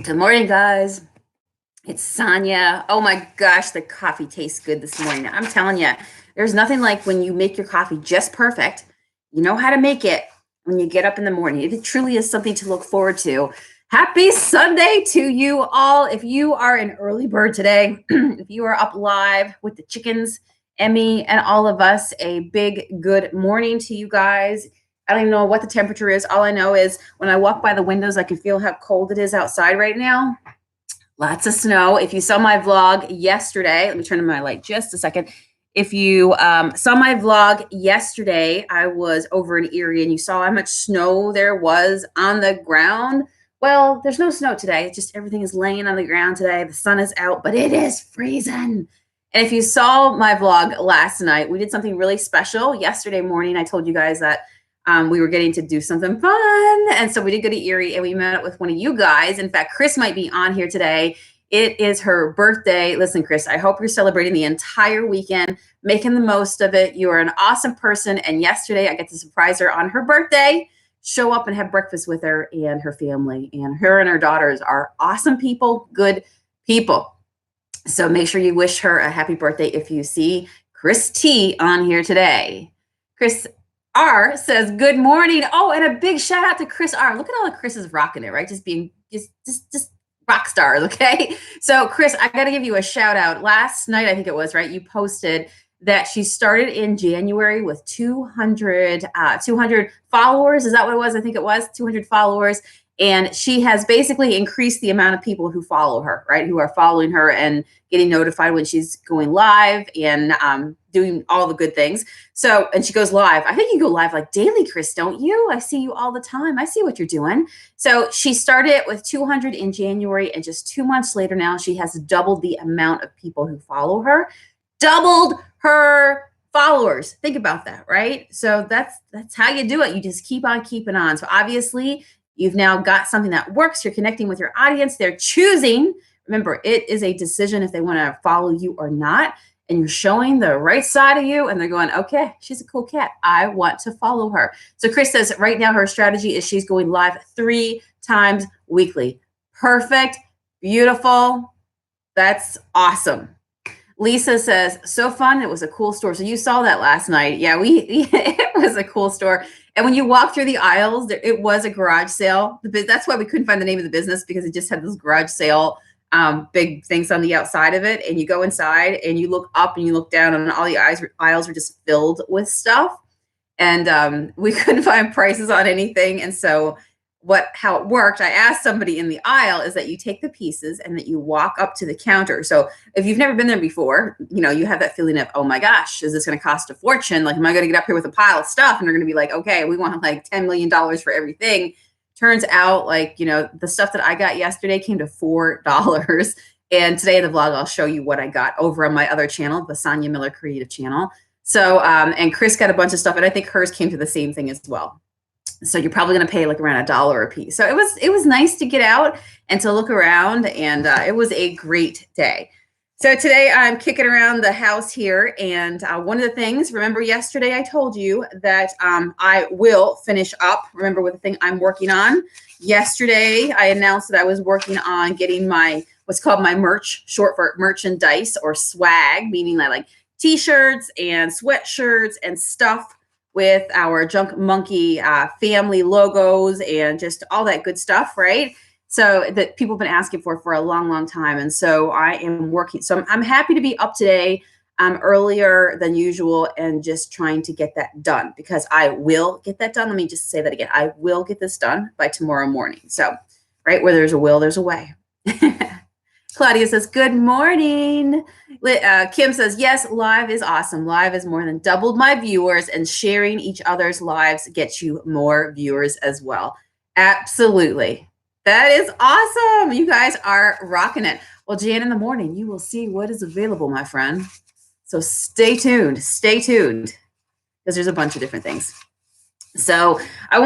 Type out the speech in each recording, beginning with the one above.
Good morning, guys. It's Sonia. Oh my gosh, the coffee tastes good this morning. I'm telling you, there's nothing like when you make your coffee just perfect. You know how to make it when you get up in the morning. It truly is something to look forward to. Happy Sunday to you all. If you are an early bird today, if you are up live with the chickens, Emmy, and all of us, a big good morning to you guys. I don't even know what the temperature is. All I know is when I walk by the windows, I can feel how cold it is outside right now. Lots of snow. If you saw my vlog yesterday, let me turn on my light just a second. If you saw my vlog yesterday, I was over in Erie and you saw how much snow there was on the ground. Well, there's no snow today. It's just everything is laying on the ground today. The sun is out, but it is freezing. And if you saw my vlog last night, we did something really special. Yesterday morning, I told you guys that we were getting to do something fun. And so we did go to Erie and we met up with one of you guys. In fact, Chris might be on here today. It is her birthday. Listen, Chris, I hope you're celebrating the entire weekend, making the most of it. You are an awesome person. And yesterday I got to surprise her on her birthday, show up and have breakfast with her and her family. And her daughters are awesome people, good people. So make sure you wish her a happy birthday if you see Chris T on here today. Chris R says, good morning. Oh, and a big shout out to Chris R. Look at all the Chris's rocking it, right? Just being just rock stars, okay? So Chris, I got to give you a shout out. Last night, I think it was, right? You posted that she started in January with 200 followers. Is that what it was? I think it was 200 followers. And she has basically increased the amount of people who follow her, right? Who are following her and getting notified when she's going live and doing all the good things. So, and she goes live. I think you go live like daily, Chris, don't you? I see you all the time. I see what you're doing. So she started with 200 in January, and just 2 months later now, she has doubled the amount of people who follow her. Doubled her followers. Think about that, right? So that's how you do it. You just keep on keeping on. So obviously, you've now got something that works. You're connecting with your audience. They're choosing. Remember, it is a decision if they want to follow you or not. And you're showing the right side of you. And they're going, okay, she's a cool cat. I want to follow her. So Chris says right now her strategy is she's going live 3 times weekly. Perfect. Beautiful. That's awesome. Lisa says, so fun. It was a cool store. So you saw that last night. Yeah, it was a cool store. And when you walk through the aisles, it was a garage sale. That's why we couldn't find the name of the business, because it just had this garage sale, big things on the outside of it. And you go inside and you look up and you look down, and all the aisles were just filled with stuff. And we couldn't find prices on anything. And so how it worked, I asked somebody in the aisle, is that you take the pieces and that you walk up to the counter. So if you've never been there before, you have that feeling of, oh my gosh, is this going to cost a fortune? Like, am I going to get up here with a pile of stuff and they're going to be like, okay, we want like $10 million for everything. Turns out, like, the stuff that I got yesterday came to $4. And today in the vlog, I'll show you what I got over on my other channel, the Sonia Miller Creative channel. So, and Chris got a bunch of stuff, and I think hers came to the same thing as well. So you're probably going to pay like around $1 a piece. So it was nice to get out and to look around, and it was a great day. So today I'm kicking around the house here, and one of the things, remember yesterday I told you that I will finish up, remember, with the thing I'm working on. Yesterday I announced that I was working on getting my, what's called my merch, short for merchandise or swag, meaning like t-shirts and sweatshirts and stuff with our Junk Monkey family logos and just all that good stuff, right? So that people have been asking for a long, long time. And so I am working. So I'm happy to be up today earlier than usual and just trying to get that done, because I will get that done. Let me just say that again. I will get this done by tomorrow morning. So, right, where there's a will, there's a way. Claudia says, good morning. Kim says, yes, live is awesome. Live is more than doubled my viewers, and sharing each other's lives gets you more viewers as well. Absolutely. That is awesome. You guys are rocking it. Well, Jan, in the morning, you will see what is available, my friend. So stay tuned, because there's a bunch of different things. So I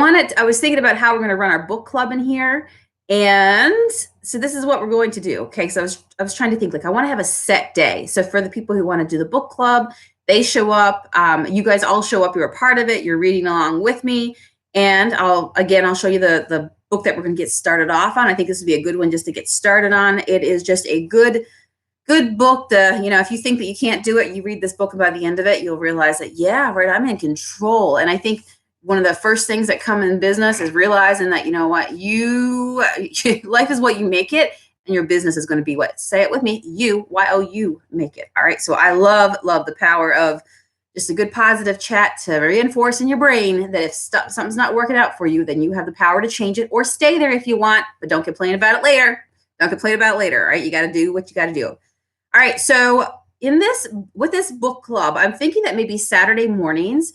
was thinking about how we're going to run our book club in here. And so this is what we're going to do. Okay. So I was trying to think, like, I want to have a set day. So for the people who want to do the book club, they show up. You guys all show up. You're a part of it. You're reading along with me. And I'll show you the book that we're going to get started off on. I think this would be a good one just to get started on. It is just a good book to, if you think that you can't do it, you read this book and by the end of it, you'll realize that, yeah, right, I'm in control. And I think one of the first things that come in business is realizing that, you know what, life is what you make it, and your business is going to be what? Say it with me, you make it. All right. So I love the power of just a good positive chat to reinforce in your brain that if something's not working out for you, then you have the power to change it or stay there if you want, but don't complain about it later. Don't complain about it later. All right. You got to do what you got to do. All right. So with this book club, I'm thinking that maybe Saturday mornings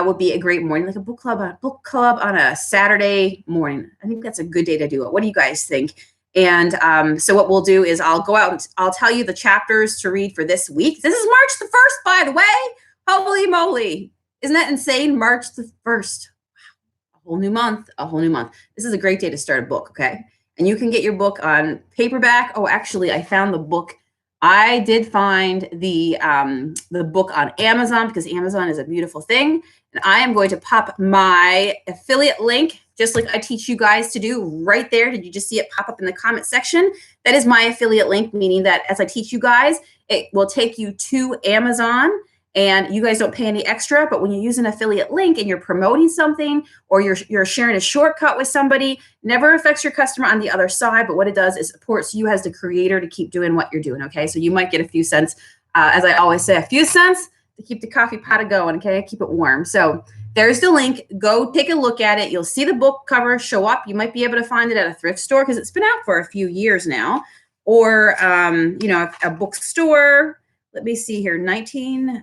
would be a great morning, like a book club on a Saturday morning. I think that's a good day to do it. What do you guys think? And so what we'll do is I'll go out and I'll tell you the chapters to read for this week. This is March the 1st, by the way. Holy moly. Isn't that insane? March the 1st. Wow. A whole new month. This is a great day to start a book, okay? And you can get your book on paperback. Oh, actually, I found the book. I did find the book on Amazon because Amazon is a beautiful thing. And I am going to pop my affiliate link, just like I teach you guys to do right there. Did you just see it pop up in the comment section? That is my affiliate link, meaning that as I teach you guys, it will take you to Amazon. And you guys don't pay any extra, but when you use an affiliate link and you're promoting something or you're sharing a shortcut with somebody, never affects your customer on the other side. But what it does is supports you as the creator to keep doing what you're doing. Okay, so you might get a few cents, as I always say, a few cents to keep the coffee pot going. Okay, keep it warm. So there's the link. Go take a look at it. You'll see the book cover show up. You might be able to find it at a thrift store because it's been out for a few years now, or a bookstore. Let me see here.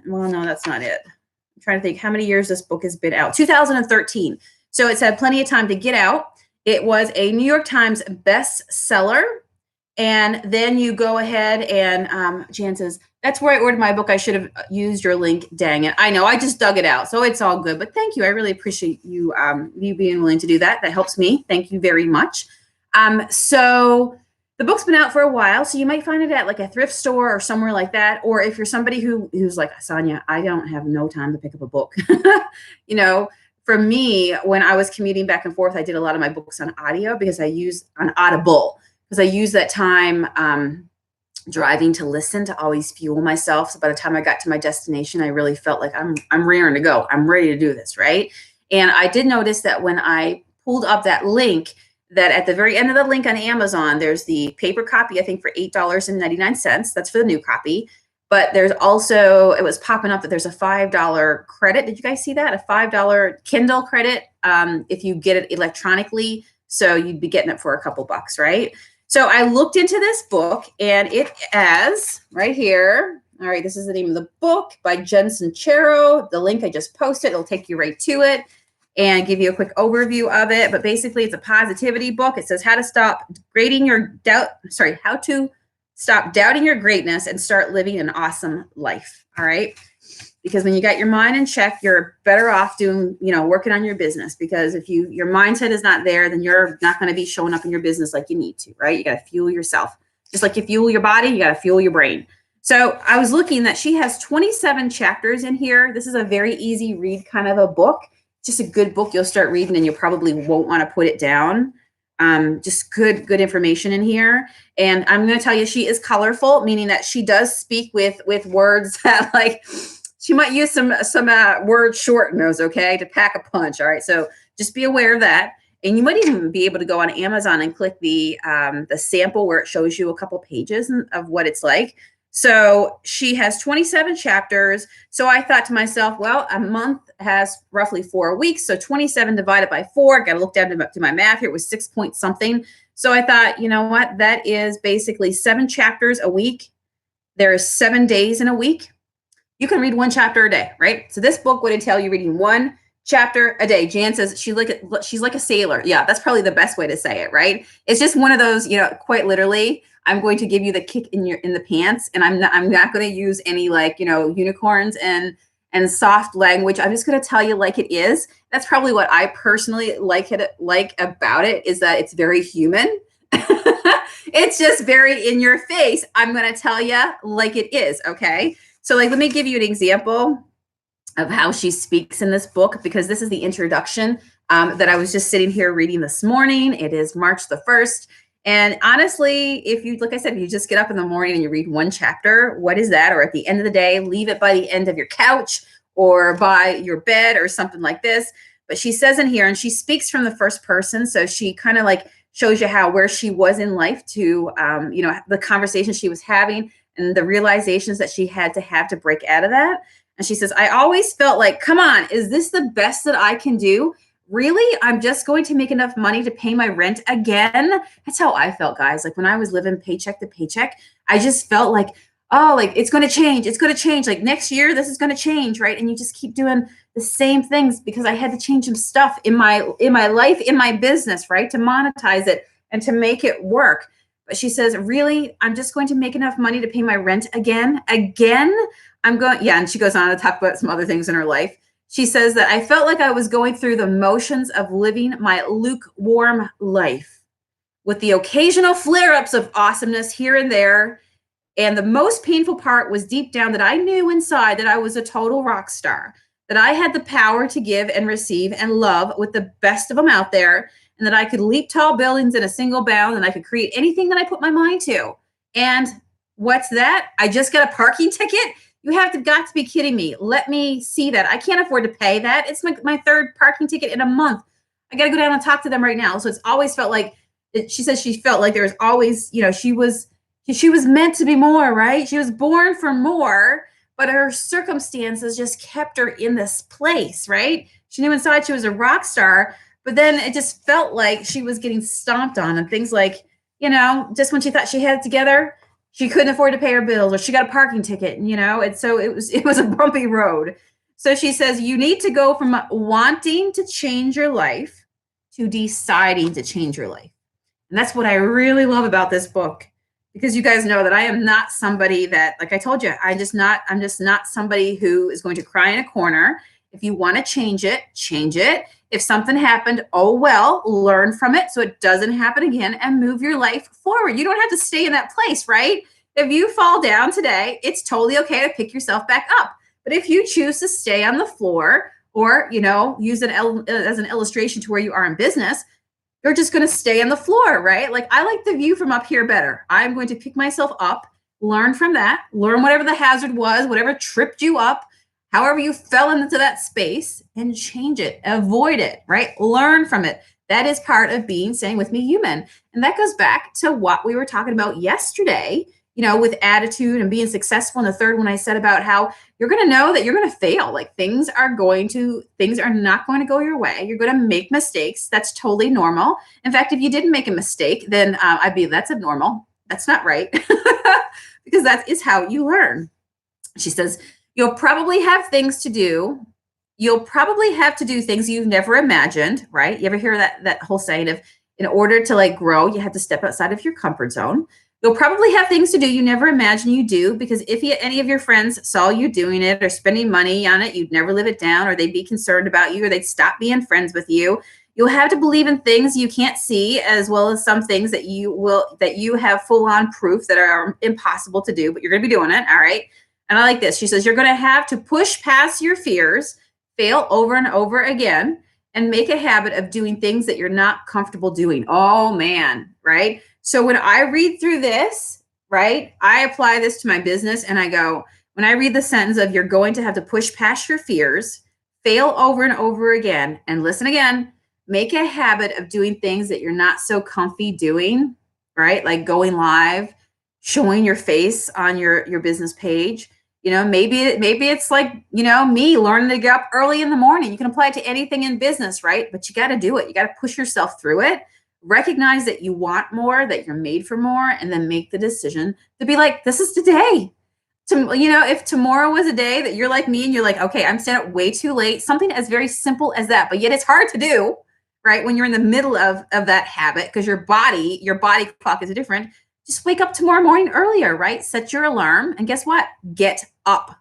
Well, no, that's not it. I'm trying to think how many years this book has been out. 2013. So it's had plenty of time to get out. It was a New York Times bestseller. And then you go ahead and Jan says, that's where I ordered my book. I should have used your link. Dang it. I know. I just dug it out. So it's all good. But thank you. I really appreciate you being willing to do that. That helps me. Thank you very much. So the book's been out for a while, so you might find it at like a thrift store or somewhere like that. Or if you're somebody who's like, Sonia, I don't have no time to pick up a book. For me, when I was commuting back and forth, I did a lot of my books on audio because I use on Audible because I use that time driving to listen to always fuel myself. So by the time I got to my destination, I really felt like I'm raring to go. I'm ready to do this, right? And I did notice that when I pulled up that link, that at the very end of the link on Amazon, there's the paper copy, I think for $8.99. That's for the new copy. But there's also, it was popping up that there's a $5 credit. Did you guys see that? A $5 Kindle credit if you get it electronically. So you'd be getting it for a couple bucks, right? So I looked into this book and it has right here. All right, this is the name of the book by Jen Sincero. The link I just posted, it'll take you right to it and give you a quick overview of it. But basically, it's a positivity book. It says how to stop how to stop doubting your greatness and start living an awesome life. All right. Because when you got your mind in check, you're better off doing, working on your business. Because if your mindset is not there, then you're not going to be showing up in your business like you need to, right? You got to fuel yourself. Just like you fuel your body, you got to fuel your brain. So I was looking that she has 27 chapters in here. This is a very easy read kind of a book. Just a good book you'll start reading and you probably won't want to put it down. Just good information in here. And I'm going to tell you, she is colorful, meaning that she does speak with words that like she might use some word shorteners, okay, to pack a punch. All right. So just be aware of that. And you might even be able to go on Amazon and click the sample where it shows you a couple pages of what it's like. So she has 27 chapters. So I thought to myself, well, a month has roughly 4 weeks. So 27 divided by 4, got to look down to my math here. It was 6 point something. So I thought, you know what? That is basically 7 chapters a week. There's 7 days in a week. You can read 1 chapter a day, right? So this book would entail you reading 1 chapter a day. Jan says she's like a sailor. Yeah, that's probably the best way to say it, right? It's just one of those, quite literally, I'm going to give you the kick in the pants, and I'm not going to use any unicorns and soft language. I'm just going to tell you like it is. That's probably what I personally like about it, is that it's very human. It's just very in your face. I'm going to tell you like it is. Okay. So let me give you an example of how she speaks in this book, because this is the introduction that I was just sitting here reading this morning. It is March the 1st. And honestly, if you, like I said, if you just get up in the morning and you read one chapter, what is that? Or at the end of the day, leave it by the end of your couch or by your bed or something like this. But she says in here, and she speaks from the first person. So she kind of like shows you where she was in life to, the conversation she was having and the realizations that she had to break out of that. And she says, I always felt like, come on, is this the best that I can do? Really? I'm just going to make enough money to pay my rent again? That's how I felt, guys. Like when I was living paycheck to paycheck, I just felt like, oh, like it's going to change. It's going to change. Like next year, this is going to change, right? And you just keep doing the same things because I had to change some stuff in my life, in my business, right? To monetize it and to make it work. But she says, really, I'm just going to make enough money to pay my rent again. I'm going, yeah. And she goes on to talk about some other things in her life. She says that I felt like I was going through the motions of living my lukewarm life with the occasional flare-ups of awesomeness here and there. And the most painful part was deep down that I knew inside that I was a total rock star, that I had the power to give and receive and love with the best of them out there, and that I could leap tall buildings in a single bound, and I could create anything that I put my mind to. And what's that? I just got a parking ticket? You have got to be kidding me. Let me see that. I can't afford to pay that. It's my third parking ticket in a month. I got to go down and talk to them right now. So it's always felt like, she says she felt like there was always, she was meant to be more, right? She was born for more, but her circumstances just kept her in this place, right? She knew inside she was a rock star, but then it just felt like she was getting stomped on, and things like, just when she thought she had it together, she couldn't afford to pay her bills, or she got a parking ticket, and so it was a bumpy road. So she says, you need to go from wanting to change your life to deciding to change your life. And that's what I really love about this book, because you guys know that I am not somebody that, like I told you, I'm just not somebody who is going to cry in a corner. If you want to change it, change it. If something happened, oh well, learn from it so it doesn't happen again and move your life forward. You don't have to stay in that place, right? If you fall down today, it's totally okay to pick yourself back up. But if you choose to stay on the floor, or, use it as an illustration to where you are in business, you're just going to stay on the floor, right? Like, I like the view from up here better. I'm going to pick myself up, learn from that, learn whatever the hazard was, whatever tripped you up, however you fell into that space, and change it, avoid it, right? Learn from it. That is part of being, saying with me, human. And that goes back to what we were talking about yesterday, with attitude and being successful. And the third one I said about how you're going to know that you're going to fail. Like things are not going to go your way. You're going to make mistakes. That's totally normal. In fact, if you didn't make a mistake, then that's abnormal. That's not right. Because that is how you learn. She says, you'll probably have things to do. You'll probably have to do things you've never imagined, right? You ever hear that whole saying of, in order to grow, you have to step outside of your comfort zone. You'll probably have things to do you never imagined you do, because if any of your friends saw you doing it or spending money on it, you'd never live it down, or they'd be concerned about you, or they'd stop being friends with you. You'll have to believe in things you can't see, as well as some things that you have full-on proof that are impossible to do, but you're going to be doing it, all right? And I like this. She says, you're going to have to push past your fears, fail over and over again, and make a habit of doing things that you're not comfortable doing. Oh, man, right? So when I read through this, right, I apply this to my business, and I go, when I read the sentence of you're going to have to push past your fears, fail over and over again, and listen again, make a habit of doing things that you're not so comfy doing, right? Like going live, showing your face on your business page. Maybe it's like, me learning to get up early in the morning. You can apply it to anything in business, right? But you got to do it. You got to push yourself through it. Recognize that you want more, that you're made for more, and then make the decision to be like, this is today. If tomorrow was a day that you're like me and you're like, okay, I'm staying up way too late, something as very simple as that, but yet it's hard to do, right? When you're in the middle of that habit, because your body clock is different. Just wake up tomorrow morning earlier, right? Set your alarm, and guess what? Get up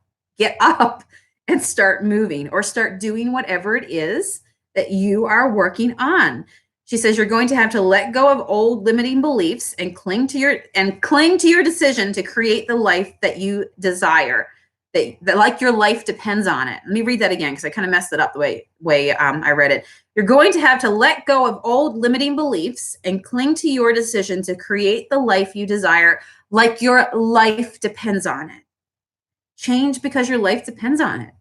and start moving, or start doing whatever it is that you are working on. She says you're going to have to let go of old limiting beliefs and cling to your decision to create the life that you desire, that like your life depends on it. Let me read that again, because I kind of messed it up the way I read it. You're going to have to let go of old limiting beliefs and cling to your decision to create the life you desire, like your life depends on it. Change because your life depends on it.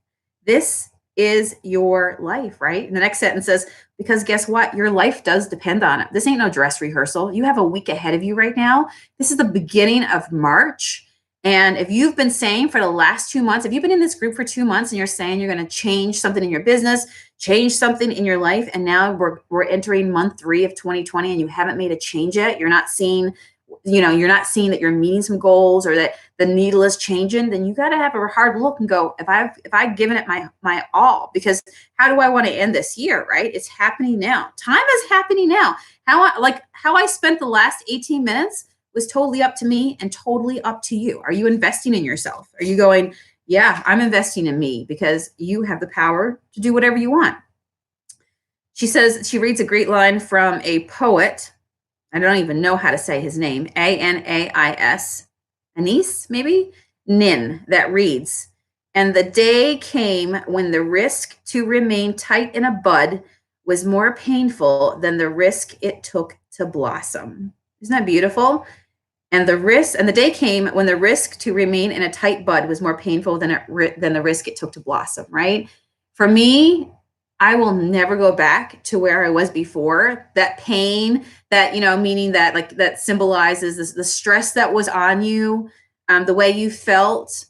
This is your life, right? And the next sentence says, because guess what? Your life does depend on it. This ain't no dress rehearsal. You have a week ahead of you right now. This is the beginning of March. And if you've been saying for the last 2 months, if you've been in this group for 2 months and you're saying you're going to change something in your business, change something in your life, and now we're entering month 3 of 2020 and you haven't made a change yet, you're not seeing that you're meeting some goals or that the needle is changing, then you got to have a hard look and go, if I've given it my all, because how do I want to end this year, right? It's happening now. Time is happening now. How I spent the last 18 minutes was totally up to me and totally up to you. Are you investing in yourself? Are you going, yeah, I'm investing in me, because you have the power to do whatever you want. She says, she reads a great line from a poet. I don't even know how to say his name. Anais, Anise, maybe? Nin, that reads, and the day came when the risk to remain tight in a bud was more painful than the risk it took to blossom. Isn't that beautiful? And the day came when the risk to remain in a tight bud was more painful than the risk it took to blossom, right? For me, I will never go back to where I was before. That pain, that, meaning that, like, that symbolizes the stress that was on you, the way you felt,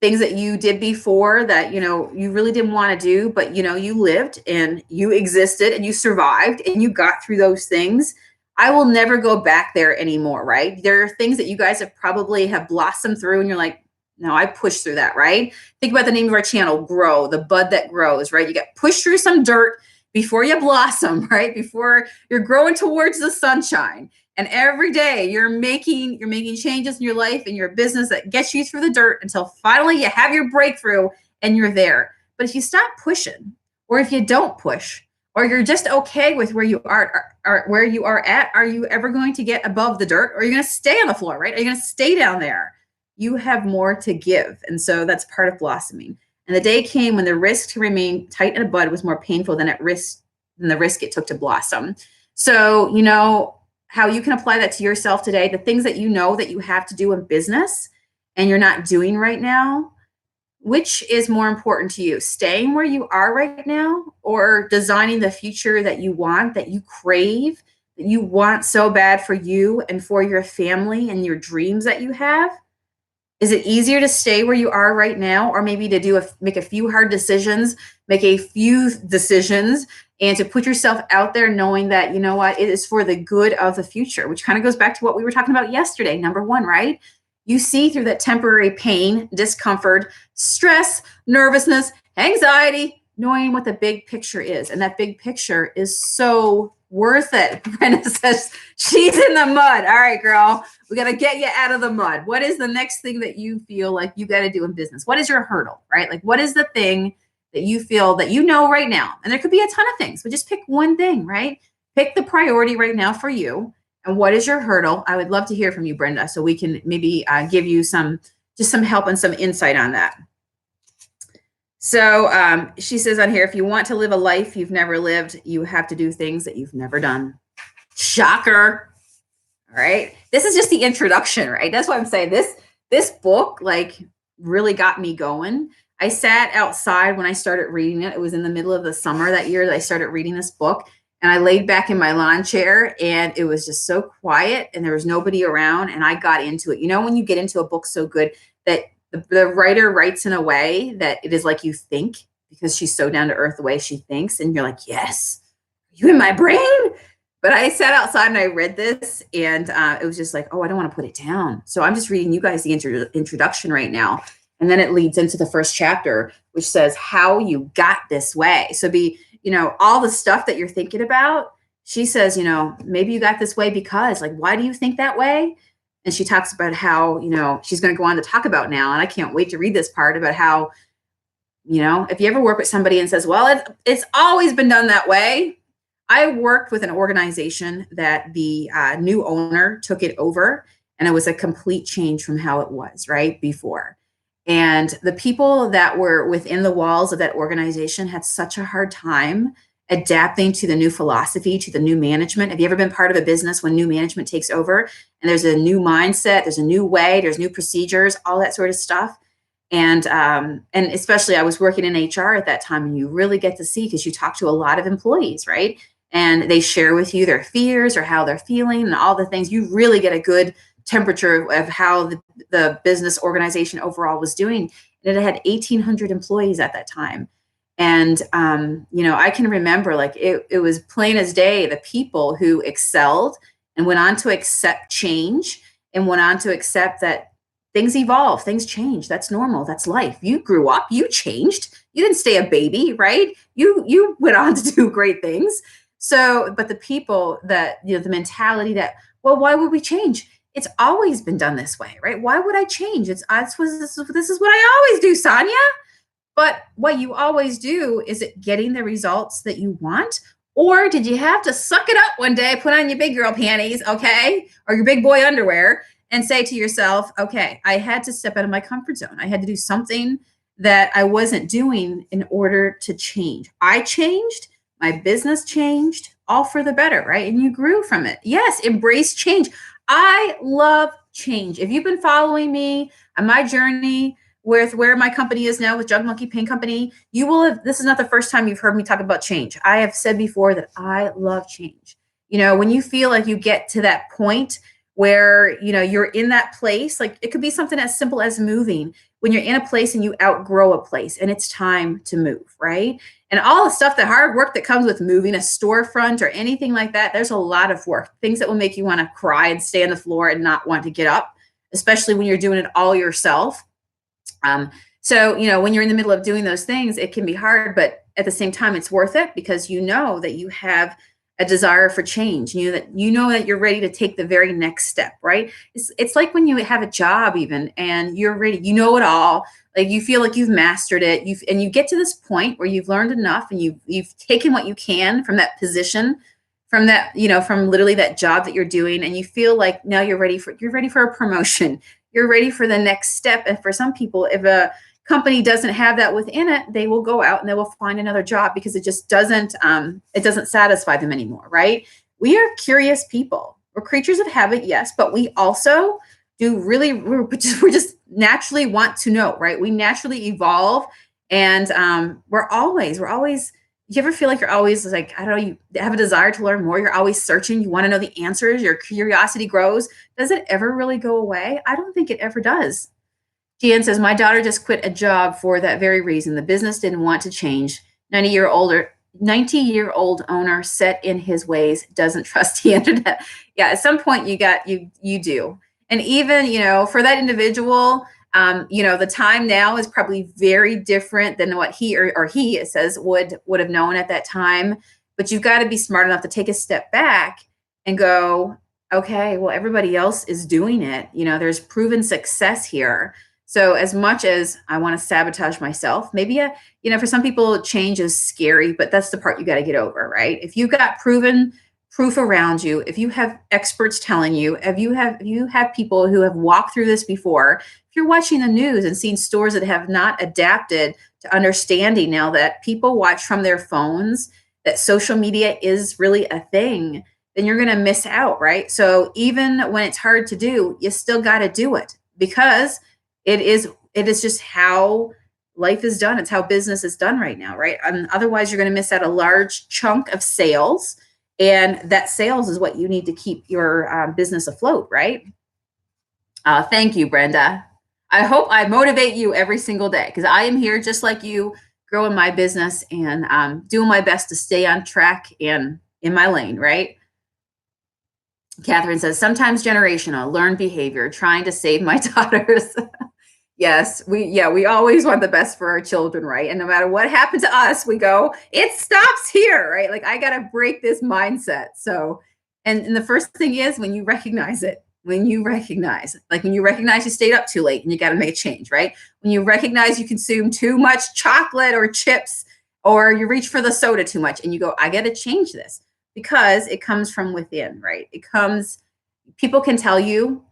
things that you did before that, you really didn't want to do, but, you lived and you existed and you survived and you got through those things. I will never go back there anymore, right? There are things that you guys have blossomed through and you're like, no, I pushed through that, right? Think about the name of our channel, Grow, the bud that grows, right? You got pushed through some dirt before you blossom, right? Before you're growing towards the sunshine. And every day you're making changes in your life and your business that gets you through the dirt until finally you have your breakthrough and you're there. But if you stop pushing, or if you don't push, or you're just okay with where you are at, are you ever going to get above the dirt? Or are you going to stay on the floor, right? Are you going to stay down there? You have more to give. And so that's part of blossoming. And the day came when the risk to remain tight in a bud was more painful than the risk it took to blossom. So, how you can apply that to yourself today, the things that that you have to do in business and you're not doing right now, which is more important to you? Staying where you are right now, or designing the future that you want, that you crave, that you want so bad for you and for your family and your dreams that you have? Is it easier to stay where you are right now, or maybe to make a few hard decisions, and to put yourself out there knowing that, it is for the good of the future, which kind of goes back to what we were talking about yesterday. Number 1, right? You see through that temporary pain, discomfort, stress, nervousness, anxiety, knowing what the big picture is. And that big picture is so worth it. Brenda says, she's in the mud. All right, girl, we got to get you out of the mud. What is the next thing that you feel like you got to do in business? What is your hurdle, right? Like, what is the thing that you feel that right now? And there could be a ton of things, but just pick one thing, right? Pick the priority right now for you. And what is your hurdle? I would love to hear from you, Brenda, so we can maybe give you some help and some insight on that. So she says on here, if you want to live a life you've never lived, you have to do things that you've never done. Shocker. All right. This is just the introduction, right? That's why I'm saying this book, like, really got me going. I sat outside when I started reading it. It was in the middle of the summer that year that I started reading this book. And I laid back in my lawn chair and it was just so quiet and there was nobody around, and I got into it. When you get into a book so good that the writer writes in a way that it is like you think, because she's so down to earth the way she thinks. And you're like, yes, you in my brain. But I sat outside and I read this, and it was just like, oh, I don't want to put it down. So I'm just reading you guys the introduction right now. And then it leads into the first chapter, which says how you got this way. So all the stuff that you're thinking about, she says, maybe you got this way because, like, why do you think that way? And she talks about how, she's going to go on to talk about now. And I can't wait to read this part about how, if you ever work with somebody and says, well, it's always been done that way. I worked with an organization that the new owner took it over, and it was a complete change from how it was right before. And the people that were within the walls of that organization had such a hard time adapting to the new philosophy, to the new management. Have you ever been part of a business when new management takes over and there's a new mindset, there's a new way, there's new procedures, all that sort of stuff? And especially I was working in HR at that time, and you really get to see, because you talk to a lot of employees, right? And they share with you their fears or how they're feeling and all the things. You really get a good temperature of how the business organization overall was doing. And it had 1,800 employees at that time. And, I can remember, like, it was plain as day, the people who excelled and went on to accept change and went on to accept that things evolve, things change. That's normal. That's life. You grew up, you changed. You didn't stay a baby, right? You went on to do great things. So, but the people that, the mentality that, well, why would we change? It's always been done this way, right? Why would I change? This is what I always do, Sonia. But what you always do, is it getting the results that you want? Or did you have to suck it up one day, put on your big girl panties, okay? Or your big boy underwear, and say to yourself, okay, I had to step out of my comfort zone. I had to do something that I wasn't doing in order to change. I changed, my business changed, all for the better, right? And you grew from it. Yes, embrace change. I love change. If you've been following me on my journey with where my company is now with Jug Monkey Paint Company, you will have, this is not the first time you've heard me talk about change. I have said before that I love change. When you feel like you get to that point where, you're in that place, like it could be something as simple as moving, when you're in a place and you outgrow a place and it's time to move, right? And all the stuff, the hard work that comes with moving a storefront or anything like that, there's a lot of work, things that will make you want to cry and stay on the floor and not want to get up, especially when you're doing it all yourself. So, when you're in the middle of doing those things, it can be hard, but at the same time, it's worth it, because you know that you have a desire for change. That you're ready to take the very next step, right? It's like when you have a job even, and you're ready, you know it all, like you feel like you've mastered it. And you get to this point where you've learned enough, and you've taken what you can from that position, from that, from literally that job that you're doing. And you feel like now you're ready for a promotion. You're ready for the next step. And for some people, if a company doesn't have that within it, they will go out and they will find another job, because it just doesn't satisfy them anymore, right? We are curious people. We're creatures of habit, yes, but we also we just naturally want to know, right? We naturally evolve, and we're always, you ever feel like you're always like, I don't know, you have a desire to learn more. You're always searching. You want to know the answers. Your curiosity grows. Does it ever really go away? I don't think it ever does. Jen says, my daughter just quit a job for that very reason. The business didn't want to change. 90-year-old owner set in his ways, doesn't trust the internet. Yeah, at some point you do. And even, for that individual, the time now is probably very different than what he it says would have known at that time. But you've got to be smart enough to take a step back and go, okay, well, everybody else is doing it. There's proven success here. So as much as I want to sabotage myself, maybe, for some people, change is scary, but that's the part you got to get over, right? If you've got proven proof around you, if you have experts telling you, if you have people who have walked through this before, if you're watching the news and seeing stores that have not adapted to understanding now that people watch from their phones, that social media is really a thing, then you're going to miss out, right? So even when it's hard to do, you still got to do it, because it is just how life is done. It's how business is done right now, right? And otherwise, you're going to miss out a large chunk of sales. And that sales is what you need to keep your business afloat, right? Thank you, Brenda. I hope I motivate you every single day, because I am here just like you, growing my business and doing my best to stay on track and in my lane, right? Catherine says, sometimes generational, learned behavior, trying to save my daughters. Yes, we always want the best for our children, right? And no matter what happened to us, we go, it stops here, right? Like, I got to break this mindset. So, and the first thing is when you recognize it, when you recognize you stayed up too late and you got to make a change, right? When you recognize you consume too much chocolate or chips, or you reach for the soda too much, and you go, I got to change this, because it comes from within, right? People can tell you,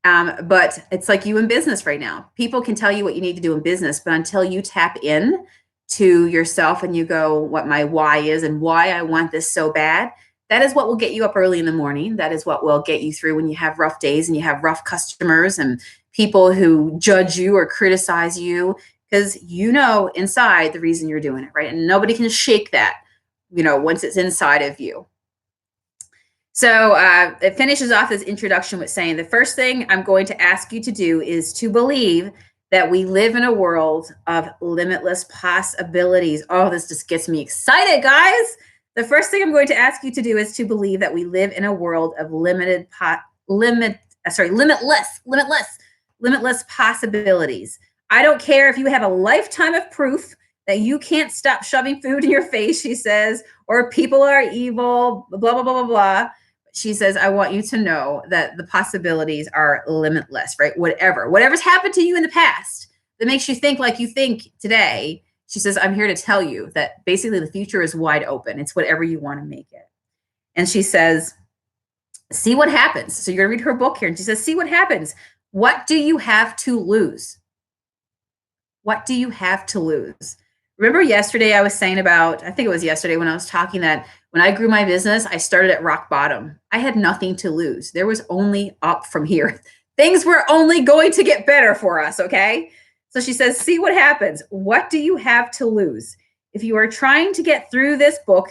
but it's like you in business right now. People can tell you what you need to do in business, but until you tap in to yourself and you go, what my why is and why I want this so bad, that is what will get you up early in the morning. That is what will get you through when you have rough days and you have rough customers and people who judge you or criticize you, because you know inside the reason you're doing it, right? And nobody can shake that, once it's inside of you. So it finishes off this introduction with saying, the first thing I'm going to ask you to do is to believe that we live in a world of limitless possibilities. Oh, this just gets me excited, guys. The first thing I'm going to ask you to do is to believe that we live in a world of limitless possibilities. I don't care if you have a lifetime of proof that you can't stop shoving food in your face, she says, or people are evil, blah, blah, blah, blah, blah. She says, I want you to know that the possibilities are limitless, right? Whatever's happened to you in the past that makes you think like you think today, she says, I'm here to tell you that basically the future is wide open. It's whatever you want to make it. And she says, see what happens. So you're going to read her book here. And she says, see what happens. What do you have to lose? What do you have to lose? Remember yesterday I was saying about, I think it was yesterday when I was talking that when I grew my business, I started at rock bottom. I had nothing to lose. There was only up from here. Things were only going to get better for us, okay? So she says, see what happens. What do you have to lose? If you are trying to get through this book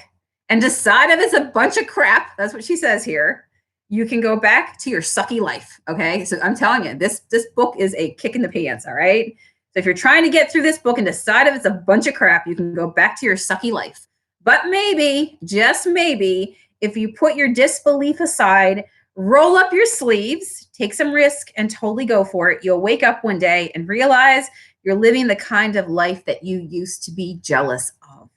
and decide if it's a bunch of crap, that's what she says here, you can go back to your sucky life, okay? So I'm telling you, this book is a kick in the pants, all right? So if you're trying to get through this book and decide if it's a bunch of crap, you can go back to your sucky life. But maybe, just maybe, if you put your disbelief aside, roll up your sleeves, take some risk, and totally go for it, you'll wake up one day and realize you're living the kind of life that you used to be jealous of.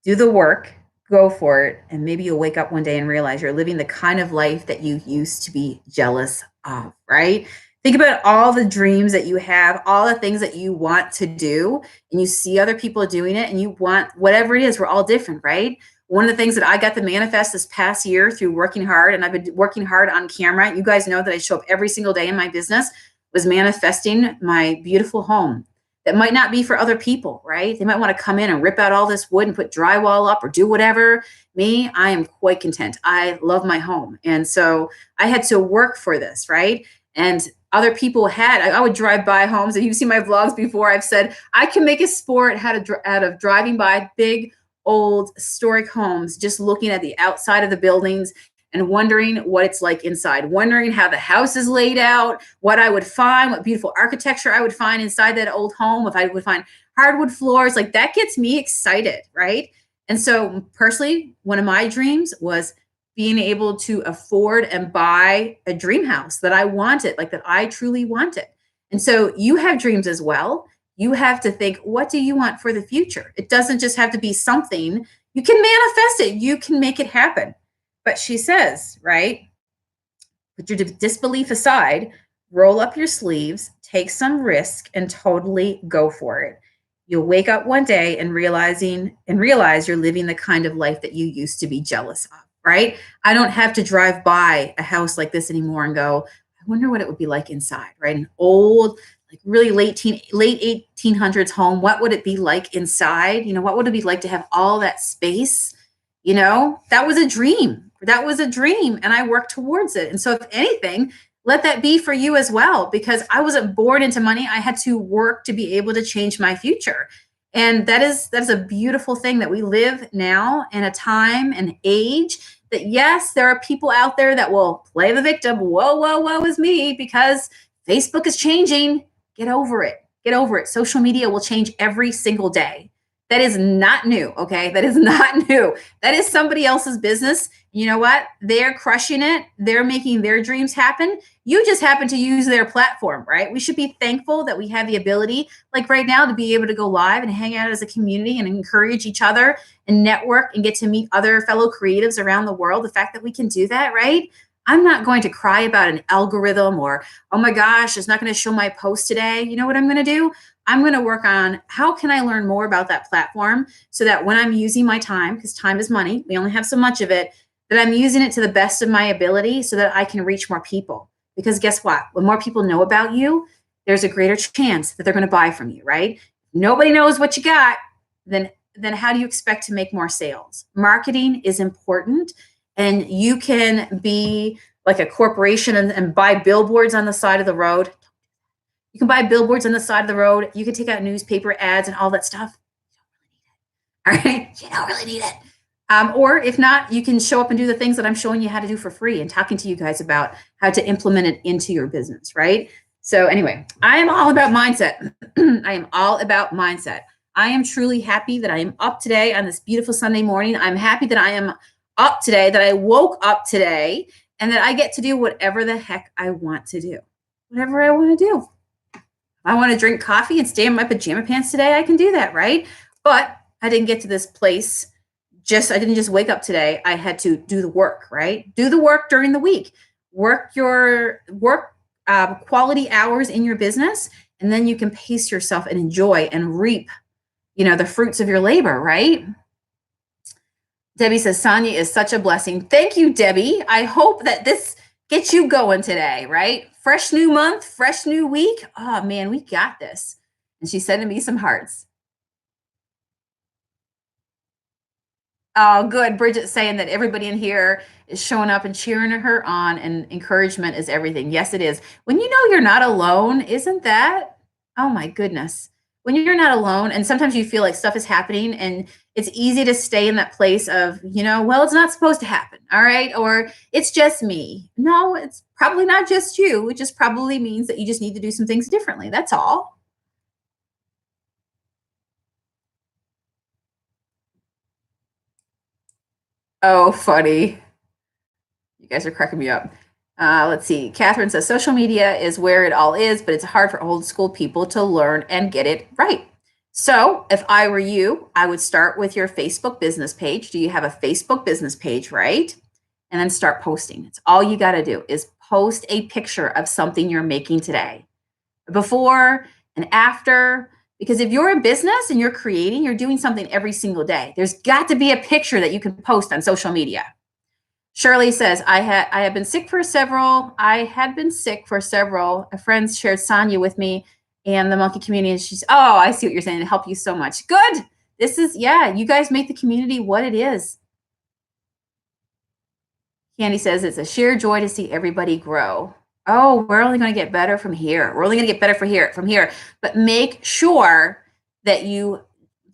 Do the work, go for it, and maybe you'll wake up one day and realize you're living the kind of life that you used to be jealous of, right? Think about all the dreams that you have, all the things that you want to do, and you see other people doing it, and you want whatever it is. We're all different, right? One of the things that I got to manifest this past year through working hard, and I've been working hard on camera. You guys know that I show up every single day in my business, was manifesting my beautiful home. That might not be for other people, right? They might want to come in and rip out all this wood and put drywall up or do whatever. Me, I am quite content. I love my home. And so I had to work for this, right? And other people I would drive by homes, and you've seen my vlogs before. I've said I can make a sport out of driving by big, old, historic homes, just looking at the outside of the buildings and wondering what it's like inside, wondering how the house is laid out, what I would find, what beautiful architecture I would find inside that old home, if I would find hardwood floors. Like, that gets me excited, right? And so personally, one of my dreams was being able to afford and buy a dream house that I wanted, like that I truly wanted. And so you have dreams as well. You have to think, what do you want for the future? It doesn't just have to be something. You can manifest it. You can make it happen. But she says, right, put your disbelief aside, roll up your sleeves, take some risk, and totally go for it. You'll wake up one day and realize you're living the kind of life that you used to be jealous of. Right? I don't have to drive by a house like this anymore and go, I wonder what it would be like inside, right? An old, like really late 1800s home. What would it be like inside? What would it be like to have all that space? That was a dream. That was a dream. And I worked towards it. And so if anything, let that be for you as well, because I wasn't born into money. I had to work to be able to change my future. And that is a beautiful thing, that we live now in a time and age that, yes, there are people out there that will play the victim. Whoa, whoa, whoa is me, because Facebook is changing. Get over it. Get over it. Social media will change every single day. That is not new, okay? That is not new. That is somebody else's business. You know what? They're crushing it. They're making their dreams happen. You just happen to use their platform, right? We should be thankful that we have the ability, like right now, to be able to go live and hang out as a community and encourage each other and network and get to meet other fellow creatives around the world. The fact that we can do that, right? I'm not going to cry about an algorithm or, oh my gosh, it's not going to show my post today. You know what I'm going to do? I'm going to work on how can I learn more about that platform so that when I'm using my time, because time is money, we only have so much of it, that I'm using it to the best of my ability so that I can reach more people. Because guess what? When more people know about you, there's a greater chance that they're going to buy from you, right? If nobody knows what you got, then how do you expect to make more sales? Marketing is important, and you can be like a corporation and buy billboards on the side of the road. You can buy billboards on the side of the road. You can take out newspaper ads and all that stuff. All right, you don't really need it. Or if not, you can show up and do the things that I'm showing you how to do for free and talking to you guys about how to implement it into your business, right? So anyway, I am all about mindset. I am all about mindset. I am truly happy that I am up today on this beautiful Sunday morning. I'm happy that I am up today, that I woke up today, and that I get to do whatever the heck I want to do. Whatever I want to do. If I want to drink coffee and stay in my pajama pants today, I can do that, right? But I didn't get to this place. I didn't just wake up today. I had to do the work, right? Do the work during the week. Work quality hours in your business, and then you can pace yourself and enjoy and reap, the fruits of your labor, right? Debbie says, Sonia is such a blessing. Thank you, Debbie. I hope that this gets you going today, right? Fresh new month, fresh new week. Oh man, we got this. And she's sending me some hearts. Oh, good. Bridget's saying that everybody in here is showing up and cheering her on, and encouragement is everything. Yes, it is. When you know you're not alone, isn't that? Oh my goodness. When you're not alone, and sometimes you feel like stuff is happening, and it's easy to stay in that place of, well, it's not supposed to happen. All right. Or it's just me. No, it's probably not just you. It just probably means that you just need to do some things differently. That's all. Oh, funny. You guys are cracking me up. Let's see. Catherine says, social media is where it all is, but it's hard for old school people to learn and get it right. So if I were you, I would start with your Facebook business page. Do you have a Facebook business page, right? And then start posting. It's all you got to do is post a picture of something you're making today, before and after. Because if you're a business and you're creating, you're doing something every single day. There's got to be a picture that you can post on social media. Shirley says, I had been sick for several. A friend shared Sonia with me and the monkey community. And she's, oh, I see what you're saying. It helped you so much. Good. This is, you guys make the community what it is. Candy says, it's a sheer joy to see everybody grow. Oh, we're only going to get better from here. We're only going to get better from here. But make sure that you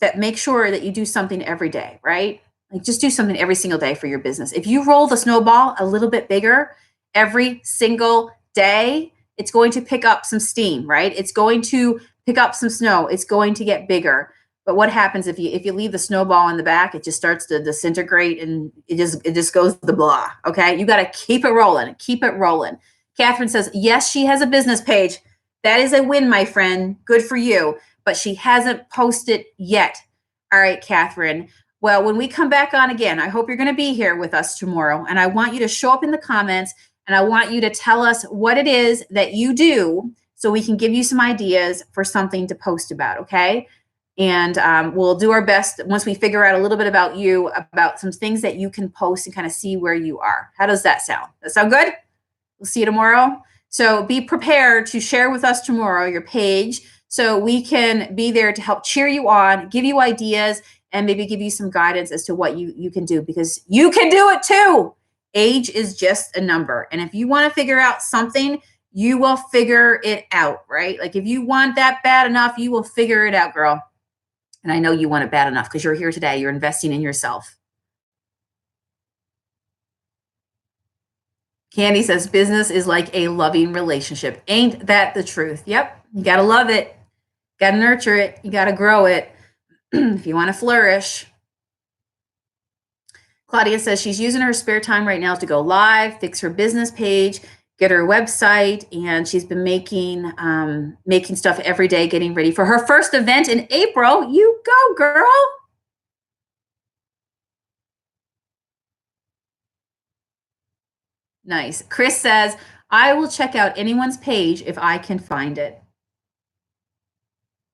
do something every day, right? Like just do something every single day for your business. If you roll the snowball a little bit bigger every single day, it's going to pick up some steam, right? It's going to pick up some snow. It's going to get bigger. But what happens if you leave the snowball in the back? It just starts to disintegrate, and it just goes the blah. Okay, you got to keep it rolling. Keep it rolling. Catherine says, yes, she has a business page. That is a win, my friend. Good for you. But she hasn't posted yet. All right, Catherine. Well, when we come back on again, I hope you're going to be here with us tomorrow. And I want you to show up in the comments, and I want you to tell us what it is that you do so we can give you some ideas for something to post about, okay? And we'll do our best once we figure out a little bit about you, about some things that you can post and kind of see where you are. How does that sound? That sound good? We'll see you tomorrow. So be prepared to share with us tomorrow your page so we can be there to help cheer you on, give you ideas, and maybe give you some guidance as to what you can do, because you can do it too. Age is just a number. And if you want to figure out something, you will figure it out, right? Like if you want that bad enough, you will figure it out, girl. And I know you want it bad enough because you're here today. You're investing in yourself. Candy says, business is like a loving relationship. Ain't that the truth? Yep. You got to love it. Got to nurture it. You got to grow it if you want to flourish. Claudia says she's using her spare time right now to go live, fix her business page, get her website, and she's been making stuff every day, getting ready for her first event in April. You go, girl. Nice. Chris says, I will check out anyone's page if I can find it.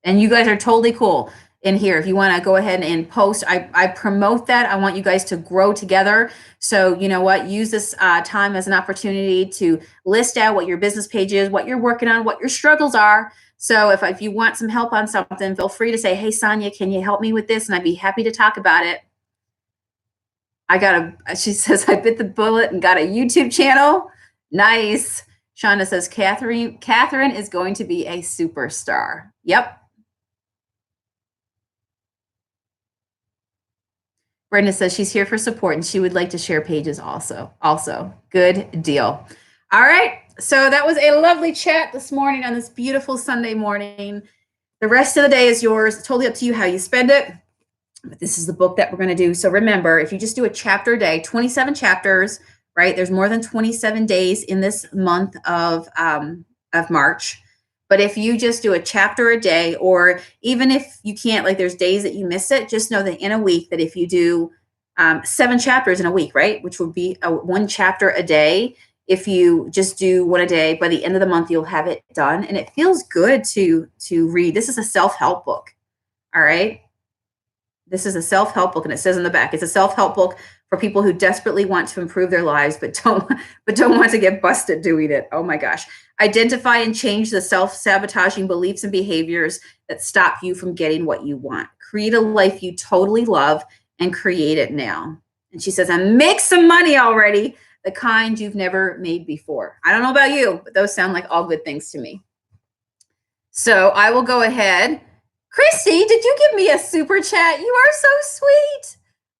And you guys are totally cool in here. If you want to go ahead and post, I promote that. I want you guys to grow together. So you know what? Use this time as an opportunity to list out what your business page is, what you're working on, what your struggles are, So if you want some help on something, feel free to say, hey, Sonia, can you help me with this? And I'd be happy to talk about it. She says, I bit the bullet and got a YouTube channel. Nice. Shauna says, Catherine is going to be a superstar. Yep. Brenda says she's here for support and she would like to share pages also. Good deal. All right. So that was a lovely chat this morning on this beautiful Sunday morning. The rest of the day is yours. It's totally up to you how you spend it. But this is the book that we're going to do. So remember, if you just do a chapter a day, 27 chapters, right? There's more than 27 days in this month of March. But if you just do a chapter a day, or even if you can't, like there's days that you miss it, just know that in a week, that if you do 7 chapters in a week, right? Which would be 1 chapter a day. If you just do 1 a day, by the end of the month, you'll have it done. And it feels good to read. This is a self-help book. All right. This is a self-help book, and it says in the back, it's a self-help book for people who desperately want to improve their lives, but don't want to get busted doing it. Oh my gosh. Identify and change the self-sabotaging beliefs and behaviors that stop you from getting what you want. Create a life you totally love and create it now. And she says, and make some money already, the kind you've never made before. I don't know about you, but those sound like all good things to me. So I will go ahead. Christy, did you give me a super chat? You are so sweet.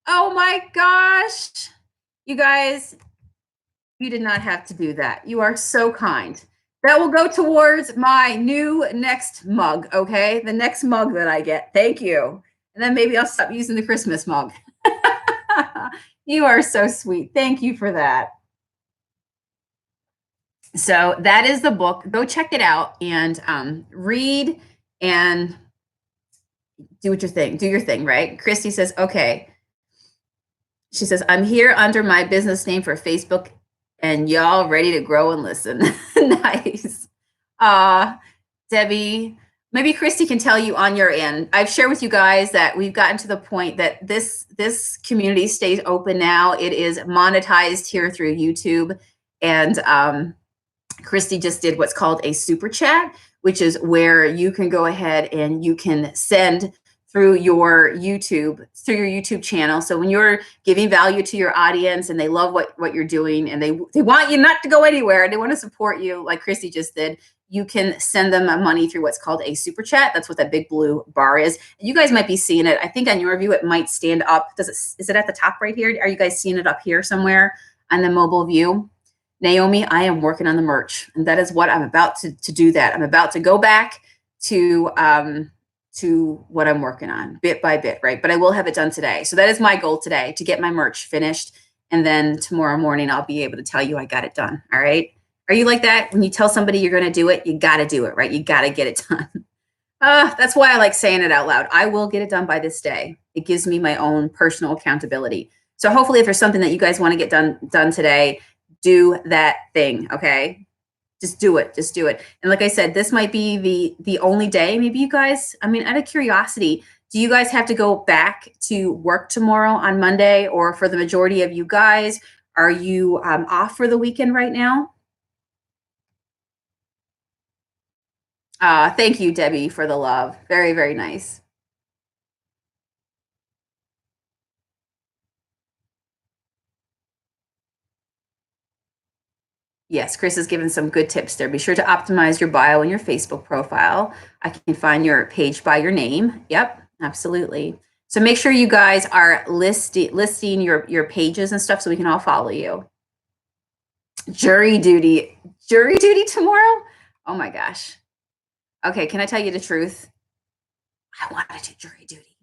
Oh my gosh. You guys, you did not have to do that. You are so kind. That will go towards my new next mug, okay? The next mug that I get. Thank you. And then maybe I'll stop using the Christmas mug. You are so sweet. Thank you for that. So that is the book. Go check it out and read and do your thing, right? Christy says, okay. She says, I'm here under my business name for Facebook and y'all ready to grow and listen. Nice. Debbie, maybe Christy can tell you on your end. I've shared with you guys that we've gotten to the point that this community stays open now. It is monetized here through YouTube. And Christy just did what's called a super chat, which is where you can go ahead and you can send through your YouTube channel. So when you're giving value to your audience and they love what you're doing and they want you not to go anywhere and they want to support you like Christy just did, you can send them money through what's called a super chat. That's what that big blue bar is. And you guys might be seeing it. I think on your view, it might stand up. Is it at the top right here? Are you guys seeing it up here somewhere on the mobile view? Naomi, I am working on the merch, and that is what I'm about to do. That I'm about to go back to what I'm working on bit by bit, right? But I will have it done today. So that is my goal today, to get my merch finished. And then tomorrow morning, I'll be able to tell you I got it done. All right. Are you like that? When you tell somebody you're going to do it, you got to do it, right? You got to get it done. That's why I like saying it out loud. I will get it done by this day. It gives me my own personal accountability. So hopefully if there's something that you guys want to get done today, do that thing. Okay. Just do it. Just do it. And like I said, this might be the only day. Maybe you guys, I mean, out of curiosity, do you guys have to go back to work tomorrow on Monday? Or for the majority of you guys, are you off for the weekend right now? Thank you, Debbie, for the love. Very, very nice. Yes, Chris has given some good tips there. Be sure to optimize your bio and your Facebook profile. I can find your page by your name. Yep, absolutely. So make sure you guys are listing your pages and stuff so we can all follow you. Jury duty tomorrow? Oh my gosh. Okay, can I tell you the truth? I want to do jury duty.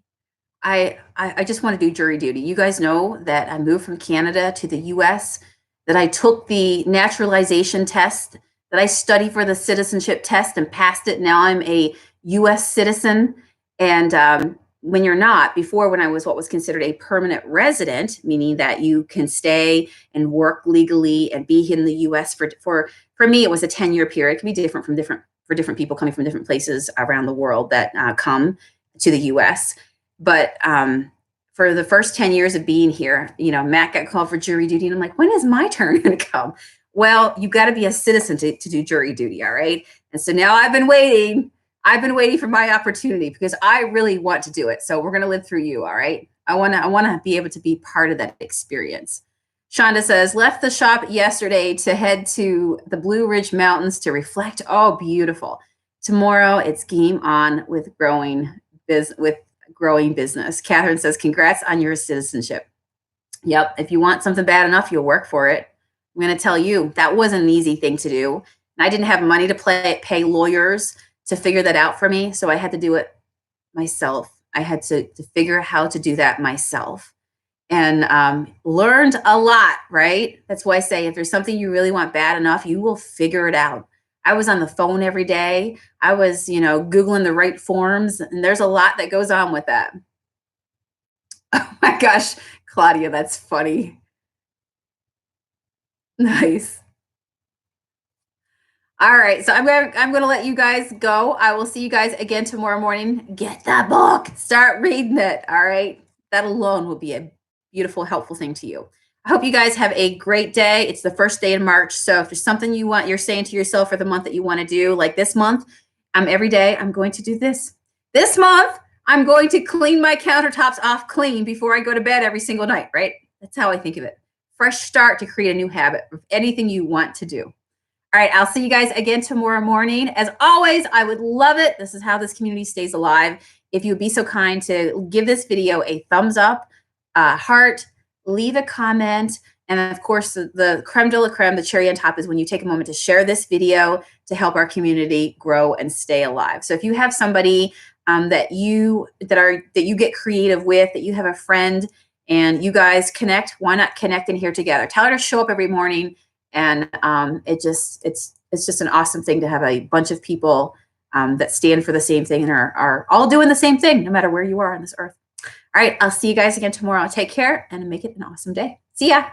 I just want to do jury duty. You guys know that I moved from Canada to the US, that I took the naturalization test, that I studied for the citizenship test and passed it. Now I'm a US citizen. And when you're not, before, when I was what was considered a permanent resident, meaning that you can stay and work legally and be in the US for me, it was a 10-year period. It can be different for different people coming from different places around the world that come to the US. But for the first 10 years of being here, Matt got called for jury duty. And I'm like, when is my turn going to come? Well, you got to be a citizen to do jury duty. All right. And so now I've been waiting I've been waiting for my opportunity because I really want to do it. So we're going to live through you. All right. I want to be able to be part of that experience. Shonda says, left the shop yesterday to head to the Blue Ridge Mountains to reflect. Oh, beautiful. Tomorrow it's game on with growing business. Catherine says, congrats on your citizenship. Yep. If you want something bad enough, you'll work for it. I'm going to tell you that wasn't an easy thing to do. And I didn't have money to pay lawyers to figure that out for me. So I had to do it myself. I had to figure out how to do that myself, and learned a lot, right? That's why I say if there's something you really want bad enough, you will figure it out. I was on the phone every day. I was, Googling the right forms, and there's a lot that goes on with that. Oh my gosh, Claudia, that's funny. Nice. All right, so I'm gonna let you guys go. I will see you guys again tomorrow morning. Get the book, start reading it. All right, that alone will be a beautiful, helpful thing to you. I hope you guys have a great day. It's the first day in March, so if there's something you're saying to yourself for the month that you want to do, like this month, every day I'm going to do this. This month I'm going to clean my countertops off clean before I go to bed every single night. Right? That's how I think of it. Fresh start to create a new habit of anything you want to do. All right, I'll see you guys again tomorrow morning. As always, I would love it. This is how this community stays alive. If you would be so kind to give this video a thumbs up, a heart, leave a comment, and of course, the creme de la creme, the cherry on top, is when you take a moment to share this video to help our community grow and stay alive. So if you have somebody that you get creative with, that you have a friend, and you guys connect, why not connect in here together? Tell her to show up every morning. And it's just an awesome thing to have a bunch of people that stand for the same thing and are all doing the same thing, no matter where you are on this earth. All right, I'll see you guys again tomorrow. Take care and make it an awesome day. See ya.